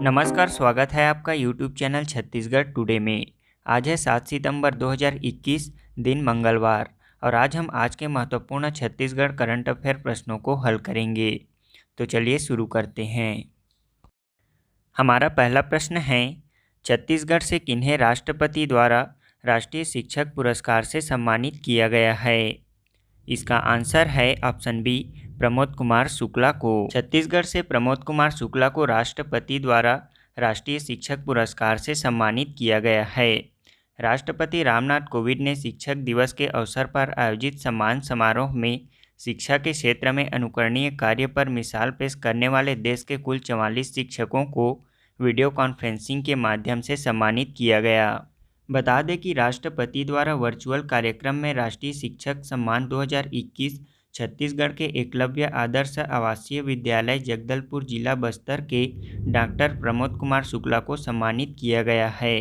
नमस्कार, स्वागत है आपका YouTube चैनल छत्तीसगढ़ टुडे में। आज है 7 सितंबर 2021, दिन मंगलवार, और आज के महत्वपूर्ण छत्तीसगढ़ करंट अफेयर प्रश्नों को हल करेंगे। तो चलिए शुरू करते हैं। हमारा पहला प्रश्न है, छत्तीसगढ़ से किन्हें राष्ट्रपति द्वारा राष्ट्रीय शिक्षक पुरस्कार से सम्मानित किया गया है? इसका आंसर है ऑप्शन बी, प्रमोद कुमार शुक्ला को। छत्तीसगढ़ से प्रमोद कुमार शुक्ला को राष्ट्रपति द्वारा राष्ट्रीय शिक्षक पुरस्कार से सम्मानित किया गया है। राष्ट्रपति रामनाथ कोविंद ने शिक्षक दिवस के अवसर पर आयोजित सम्मान समारोह में शिक्षा के क्षेत्र में अनुकरणीय कार्य पर मिसाल पेश करने वाले देश के कुल 44 शिक्षकों को वीडियो कॉन्फ्रेंसिंग के माध्यम से सम्मानित किया गया। बता दें कि राष्ट्रपति द्वारा वर्चुअल कार्यक्रम में राष्ट्रीय शिक्षक सम्मान 2021 छत्तीसगढ़ के एकलव्य आदर्श आवासीय विद्यालय जगदलपुर जिला बस्तर के डॉक्टर प्रमोद कुमार शुक्ला को सम्मानित किया गया है।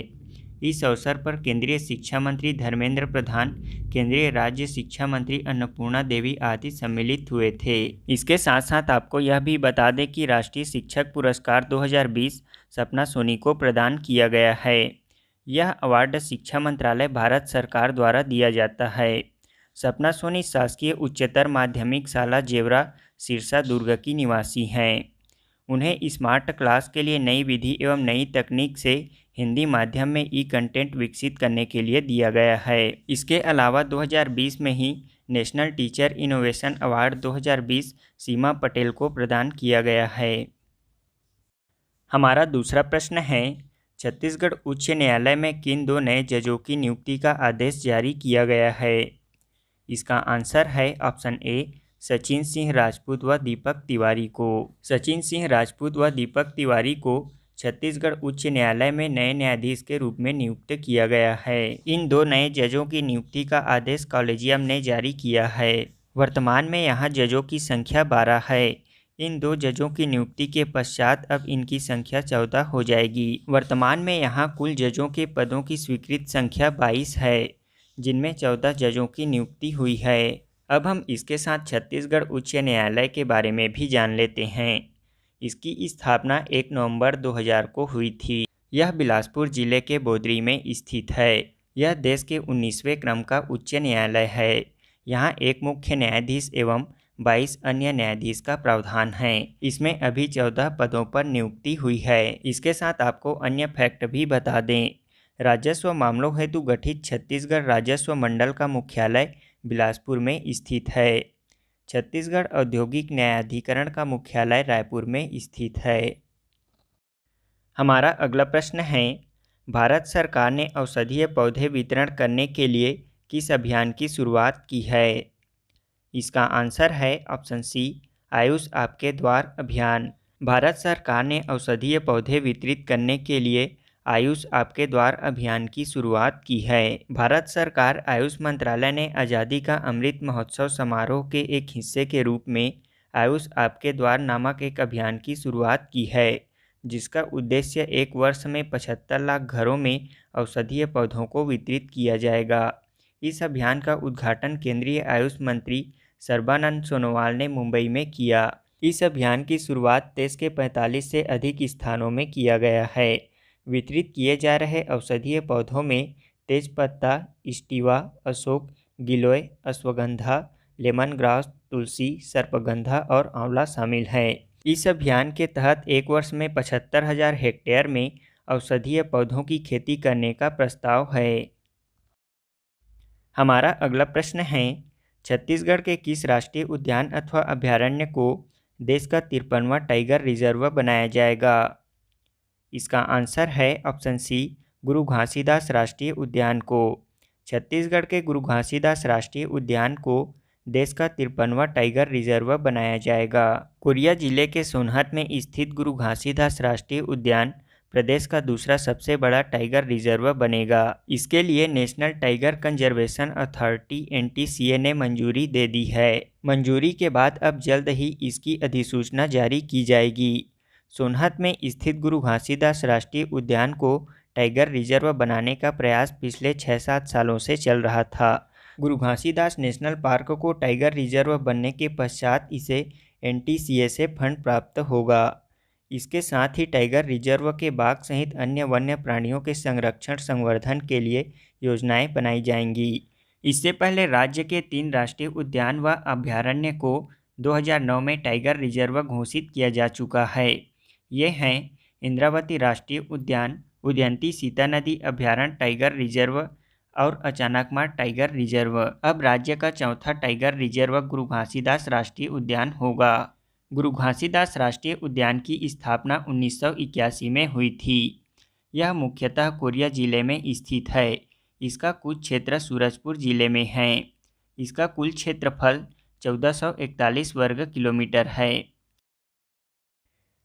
इस अवसर पर केंद्रीय शिक्षा मंत्री धर्मेंद्र प्रधान, केंद्रीय राज्य शिक्षा मंत्री अन्नपूर्णा देवी आदि सम्मिलित हुए थे। इसके साथ साथ आपको यह भी बता दें कि राष्ट्रीय शिक्षक पुरस्कार 2020 सपना सोनी को प्रदान किया गया है। यह अवार्ड शिक्षा मंत्रालय भारत सरकार द्वारा दिया जाता है। सपना सोनी शासकीय उच्चतर माध्यमिक शाला जेवरा सिरसा दुर्ग की निवासी हैं। उन्हें स्मार्ट क्लास के लिए नई विधि एवं नई तकनीक से हिंदी माध्यम में ई कंटेंट विकसित करने के लिए दिया गया है। इसके अलावा 2020 में ही नेशनल टीचर इनोवेशन अवार्ड 2020 सीमा पटेल को प्रदान किया गया है। हमारा दूसरा प्रश्न है, छत्तीसगढ़ उच्च न्यायालय में किन 2 नए जजों की नियुक्ति का आदेश जारी किया गया है? इसका आंसर है ऑप्शन ए, सचिन सिंह राजपूत व दीपक तिवारी को। सचिन सिंह राजपूत व दीपक तिवारी को छत्तीसगढ़ उच्च न्यायालय में नए न्यायाधीश के रूप में नियुक्त किया गया है। इन 2 नए जजों की नियुक्ति का आदेश कॉलेजियम ने जारी किया है। वर्तमान में यहाँ जजों की संख्या 12 है। इन 2 जजों की नियुक्ति के पश्चात अब इनकी संख्या 14 हो जाएगी। वर्तमान में यहाँ कुल जजों के पदों की स्वीकृत संख्या 22 है, जिनमें 14 जजों की नियुक्ति हुई है। अब हम इसके साथ छत्तीसगढ़ उच्च न्यायालय के बारे में भी जान लेते हैं। इसकी स्थापना 1 नवंबर 2000 को हुई थी। यह बिलासपुर जिले के बोदरी में स्थित है। यह देश के 19वें क्रम का उच्च न्यायालय है। यहाँ एक मुख्य न्यायाधीश एवं 22 अन्य न्यायाधीश का प्रावधान है। इसमें अभी 14 पदों पर नियुक्ति हुई है। इसके साथ आपको अन्य फैक्ट भी बता दें। राजस्व मामलों हेतु गठित छत्तीसगढ़ राजस्व मंडल का मुख्यालय बिलासपुर में स्थित है। छत्तीसगढ़ औद्योगिक न्यायाधिकरण का मुख्यालय रायपुर में स्थित है। हमारा अगला प्रश्न है, भारत सरकार ने औषधीय पौधे वितरण करने के लिए किस अभियान की शुरुआत की है? इसका आंसर है ऑप्शन सी, आयुष आपके द्वार अभियान। भारत सरकार ने औषधीय पौधे वितरित करने के लिए आयुष आपके द्वार अभियान की शुरुआत की है। भारत सरकार आयुष मंत्रालय ने आज़ादी का अमृत महोत्सव समारोह के एक हिस्से के रूप में आयुष आपके द्वार नामक एक अभियान की शुरुआत की है, जिसका उद्देश्य 1 वर्ष में 75 लाख घरों में औषधीय पौधों को वितरित किया जाएगा। इस अभियान का उद्घाटन केंद्रीय आयुष मंत्री सर्बानंद सोनोवाल ने मुंबई में किया। इस अभियान की शुरुआत देश के 45 से अधिक स्थानों में किया गया है। वितरित किए जा रहे औषधीय पौधों में तेजपत्ता, स्टीवा, अशोक, गिलोय, अश्वगंधा, लेमन ग्रास, तुलसी, सर्पगंधा और आंवला शामिल हैं। इस अभियान के तहत 1 वर्ष में 75,000 हेक्टेयर में औषधीय पौधों की खेती करने का प्रस्ताव है। हमारा अगला प्रश्न है, छत्तीसगढ़ के किस राष्ट्रीय उद्यान अथवा अभयारण्य को देश का 53वां टाइगर रिजर्व बनाया जाएगा? इसका आंसर है ऑप्शन सी, गुरु घासीदास राष्ट्रीय उद्यान को। छत्तीसगढ़ के गुरु घासीदास राष्ट्रीय उद्यान को देश का 53वां टाइगर रिजर्व बनाया जाएगा। कोरिया जिले के सोनहत में स्थित गुरु घासीदास राष्ट्रीय उद्यान प्रदेश का दूसरा सबसे बड़ा टाइगर रिजर्व बनेगा। इसके लिए national tiger conservation authority NTCA ने मंजूरी दे दी है। मंजूरी के बाद अब जल्द ही इसकी अधिसूचना जारी की जाएगी। सोनहत में स्थित गुरु घासीदास राष्ट्रीय उद्यान को टाइगर रिजर्व बनाने का प्रयास पिछले 6-7 सालों से चल रहा था। गुरु घासीदास नेशनल पार्क को टाइगर रिजर्व बनने के पश्चात इसे NTCA से फंड प्राप्त होगा। इसके साथ ही टाइगर रिजर्व के बाघ सहित अन्य वन्य प्राणियों के संरक्षण संवर्धन के लिए योजनाएं बनाई जाएंगी। इससे पहले राज्य के 3 राष्ट्रीय उद्यान व अभयारण्य को 2009 में टाइगर रिजर्व घोषित किया जा चुका है। ये हैं इंद्रावती राष्ट्रीय उद्यान, उदयंती सीता नदी अभयारण्य टाइगर रिजर्व और अचानकमार टाइगर रिजर्व। अब राज्य का चौथा टाइगर रिजर्व गुरु घासीदास राष्ट्रीय उद्यान होगा। गुरु घासीदास राष्ट्रीय उद्यान की स्थापना 1981 में हुई थी। यह मुख्यतः कोरिया जिले में स्थित है। इसका कुछ क्षेत्र सूरजपुर जिले में है। इसका कुल क्षेत्रफल 1441 वर्ग किलोमीटर है।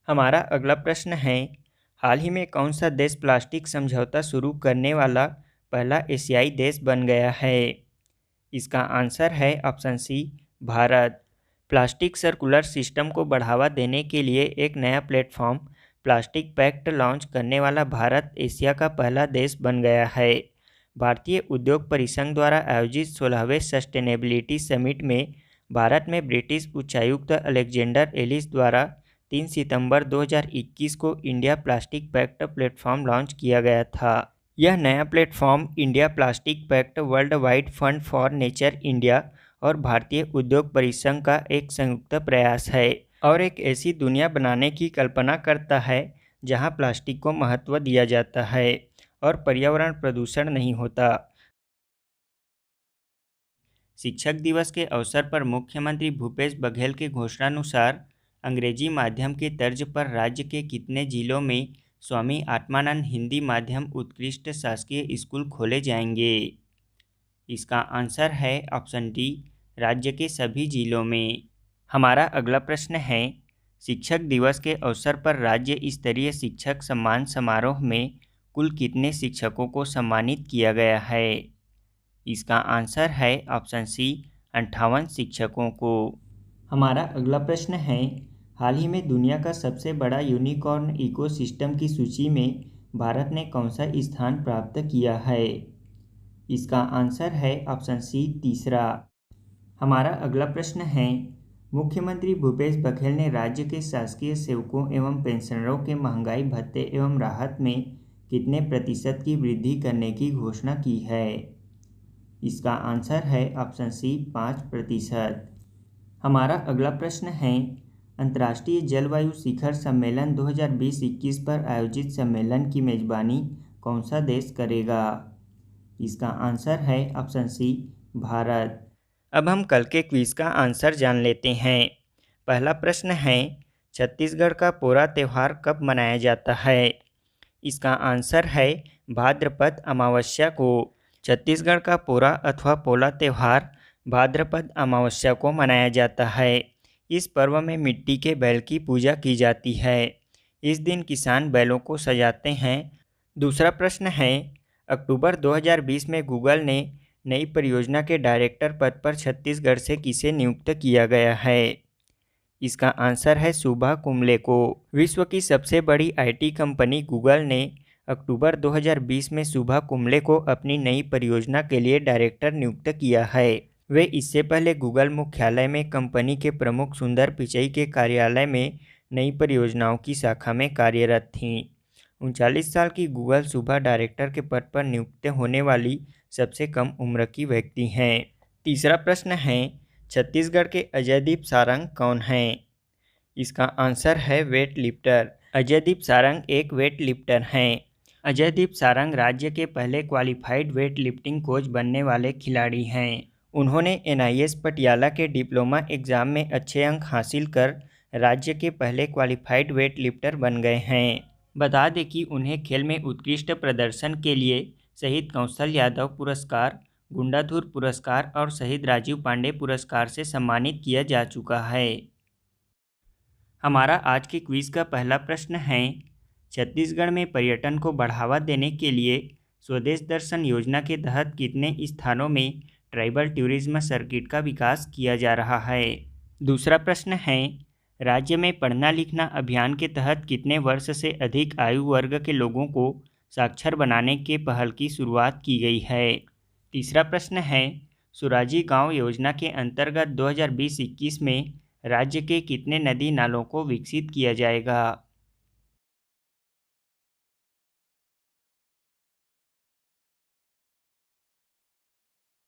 हमारा अगला प्रश्न है, हाल ही में कौन सा देश प्लास्टिक समझौता शुरू करने वाला पहला एशियाई देश बन गया है? इसका आंसर है option C, Bharat. Plastic circular system को बढ़ावा देने के लिए एक नया प्लेटफॉर्म प्लास्टिक पैक्ट लॉन्च करने वाला भारत एशिया का पहला देश बन गया है। भारतीय उद्योग परिसंघ द्वारा आयोजित 16वें सस्टेनेबिलिटी समिट में भारत में ब्रिटिश उच्चायुक्त अलेक्जेंडर एलिस द्वारा 3 सितंबर 2021 को India plastic pact platform launch किया गया था। यह नया platform India plastic pact, world wide fund for nature India और भारतीय उद्योग परिसंघ का एक संयुक्त प्रयास है और एक ऐसी दुनिया बनाने की कल्पना करता है जहां प्लास्टिक को महत्व दिया जाता है और पर्यावरण प्रदूषण नहीं होता। शिक्षक दिवस के अवसर पर मुख्यमंत्री भूपेश बघेल के घोषणानुसार अंग्रेजी माध्यम के तर्ज पर राज्य के कितने जिलों में स्वामी आत्मानंद हिंदी माध्यम उत्कृष्ट शासकीय स्कूल खोले जाएंगे? इसका आंसर है ऑप्शन डी, राज्य के सभी जिलों में। हमारा अगला प्रश्न है, शिक्षक दिवस के अवसर पर राज्य स्तरीय शिक्षक सम्मान समारोह में कुल कितने शिक्षकों को सम्मानित किया गया है? इसका आंसर है ऑप्शन सी, 58 शिक्षकों को। हमारा अगला प्रश्न है, हाल ही में दुनिया का सबसे बड़ा यूनिकॉर्न इकोसिस्टम की सूची में भारत ने कौन सा स्थान प्राप्त किया है? इसका आंसर है ऑप्शन सी, तीसरा। हमारा अगला प्रश्न है, मुख्यमंत्री भूपेश बघेल ने राज्य के शासकीय सेवकों एवं पेंशनरों के महंगाई भत्ते एवं राहत में कितने प्रतिशत की वृद्धि करने की घोषणा की है? इसका आंसर है ऑप्शन सी, 5%। हमारा अगला प्रश्न है, अंतर्राष्ट्रीय जलवायु शिखर सम्मेलन 2020-21 पर आयोजित सम्मेलन की मेजबानी कौन सा देश करेगा? इसका आंसर है ऑप्शन सी, भारत। अब हम कल के क्विज का आंसर जान लेते हैं। पहला प्रश्न है, छत्तीसगढ़ का पोरा त्यौहार कब मनाया जाता है? इसका आंसर है भाद्रपद अमावस्या को। छत्तीसगढ़ का पोरा अथवा पोला त्यौहार भाद्रपद अमावस्या को मनाया जाता है। इस पर्व में मिट्टी के बैल की पूजा की जाती है। इस दिन किसान बैलों को सजाते हैं। दूसरा प्रश्न है, अक्टूबर 2020 में गूगल ने नई परियोजना के डायरेक्टर पद पर छत्तीसगढ़ से किसे नियुक्त किया गया है? इसका आंसर है सुभा कुंबले को। विश्व की सबसे बड़ी आईटी कंपनी गूगल ने अक्टूबर 2020 में सुभा कुंबले को अपनी नई परियोजना के लिए डायरेक्टर नियुक्त किया है। वे इससे पहले गूगल मुख्यालय में कंपनी के प्रमुख सुंदर पिचई के कार्यालय में नई परियोजनाओं की शाखा में कार्यरत थीं। 39 साल की गूगल सुभा डायरेक्टर के पद पर नियुक्त होने वाली सबसे कम उम्र की व्यक्ति हैं। तीसरा प्रश्न है, छत्तीसगढ़ के अजयदीप सारंग कौन हैं? इसका आंसर है वेट लिफ्टर। अजयदीप सारंग एक वेट लिफ्टर हैं। अजयदीप सारंग राज्य के पहले क्वालिफाइड वेट लिफ्टिंग कोच बनने वाले खिलाड़ी हैं। उन्होंने एनआईएस पटियाला के डिप्लोमा एग्जाम में अच्छे अंक हासिल कर राज्य के पहले क्वालिफाइड वेट लिफ्टर बन गए हैं। बता दें कि उन्हें खेल में उत्कृष्ट प्रदर्शन के लिए शहीद कौशल यादव पुरस्कार, गुंडाधुर पुरस्कार और शहीद राजीव पांडे पुरस्कार से सम्मानित किया जा चुका है। हमारा आज के क्विज का पहला प्रश्न है, छत्तीसगढ़ में पर्यटन को बढ़ावा देने के लिए स्वदेश दर्शन योजना के तहत कितने स्थानों में ट्राइबल टूरिज्म सर्किट का विकास किया जा रहा है? दूसरा प्रश्न है, राज्य में पढ़ना लिखना अभियान के तहत कितने वर्ष से अधिक आयु वर्ग के लोगों को साक्षर बनाने के पहल की शुरुआत की गई है? तीसरा प्रश्न है, सुराजी गांव योजना के अंतर्गत 2020-21 में राज्य के कितने नदी नालों को विकसित किया जाएगा?